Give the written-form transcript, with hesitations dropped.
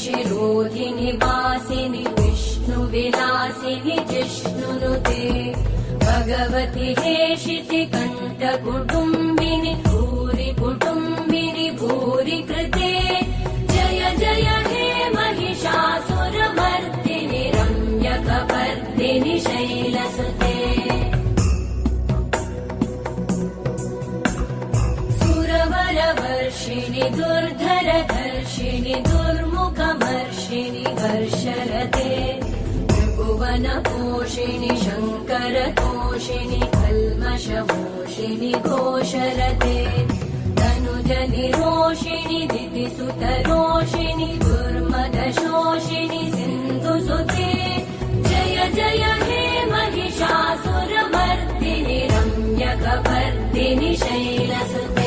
शिरोधिनि वासिनि विष्णुविलासिनि जिष्णुनुते भगवति हेशिति कण्ठकुटुम्बिनि भूरि कुटुम्बिनि भूरि कृते जय जय हे महिषासुरमर्दिनि रम्यकपर्दिनि शैलसुते सुरवरवर्षिणि दुर्धरधर्षिणि दुर्मुखमर्षिणि वर्षरते त्रिभुवनपोषिणि शङ्करतोषिणि कल्मषमोषिणि घोषरते तनुजनिरोषिणि दितिसुतरोषिणि दुर्मदशोषिणि सिन्धुसुते जय जय हे महिषासुरमर्दिनि रम्यकपर्दिनि शैलसुते